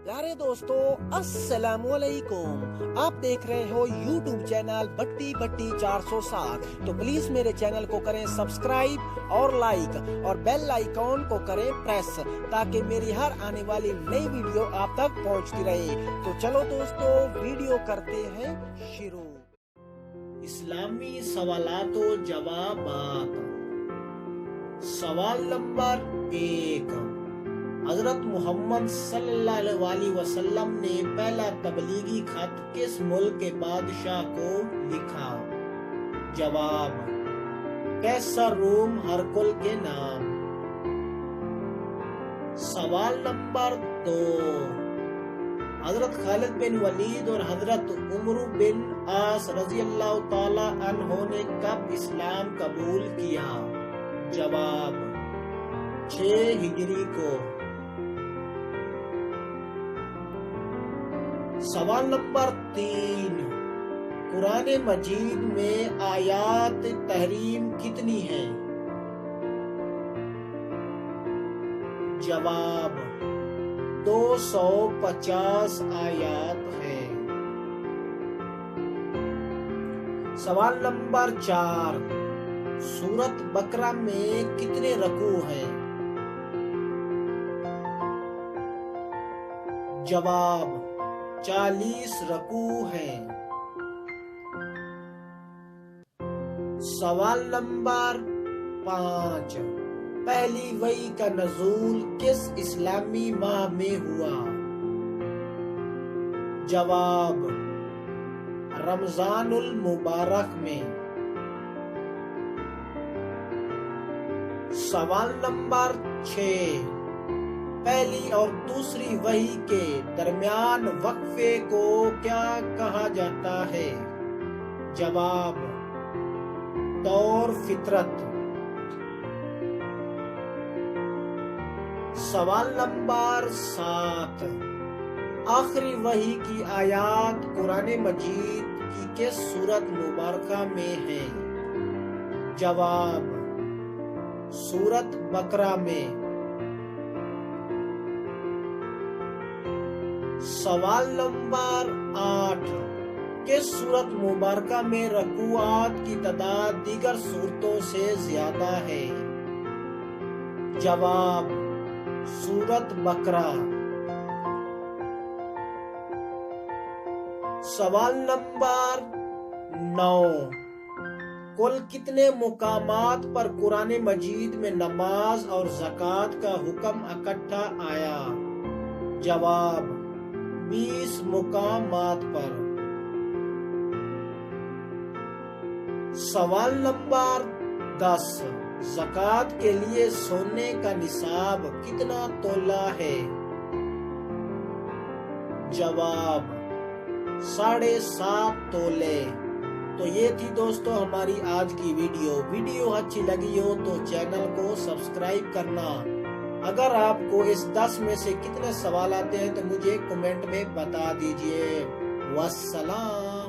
प्यारे दोस्तों अस्सलामुअलैकुम। आप देख रहे हो YouTube चैनल बट्टी बट्टी 407। तो प्लीज मेरे चैनल को करें सब्सक्राइब और लाइक और बेल आइकॉन को करें प्रेस, ताकि मेरी हर आने वाली नई वीडियो आप तक पहुंचती रहे। तो चलो दोस्तों वीडियो करते हैं शुरू। इस्लामी सवालातो जवाबात। सवाल नंबर 1, हजरत मोहम्मद सल्लल्लाहु अलैहि वसल्लम ने पहला तबलीगी खत किस मुल्क के बादशाह को लिखा? जवाब, कैसर रोम हरकुल के नाम। सवाल नंबर 2, हजरत खालिद बिन वलीद और हजरत उमर बिन आस रजी अल्लाह ताला अन्हो ने कब इस्लाम कबूल किया? जवाब, 6 हिजरी को। सवाल नंबर 3, कुरान मजीद में आयात तहरीम कितनी है? जवाब, 250 आयात है। सवाल नंबर 4, सूरत बकरा में कितने रकू हैं? जवाब, 40 रकू हैं। सवाल नंबर 5, पहली वही का नज़ूल किस इस्लामी माह में हुआ? जवाब, रमजानुल मुबारक में। सवाल नंबर 6, पहली और दूसरी वही के दरमियान वक्फे को क्या कहा जाता है? जवाब, दौर फितरत। सवाल नंबर 7, आखिरी वही की आयात कुरान मजीद की किस सूरत मुबारका में है? जवाब, सूरत बकरा में। सवाल नंबर 8, किस सूरत मुबारका में रकूआत की तादाद दीगर सूरतों से ज्यादा है? जवाब, सूरत बकरा। सवाल नंबर 9, कुल कितने मुकामात पर कुरान मजीद में नमाज और ज़कात का हुक्म इकट्ठा आया? जवाब, 20 मुकामात पर। सवाल नंबर 10, ज़कात के लिए सोने का निसाब कितना तोला है? जवाब, 7.5 तोले। तो ये थी दोस्तों हमारी आज की वीडियो अच्छी लगी हो तो चैनल को सब्सक्राइब करना। अगर आपको इस 10 में से कितने सवाल आते हैं तो मुझे कमेंट में बता दीजिए। वस्सलाम।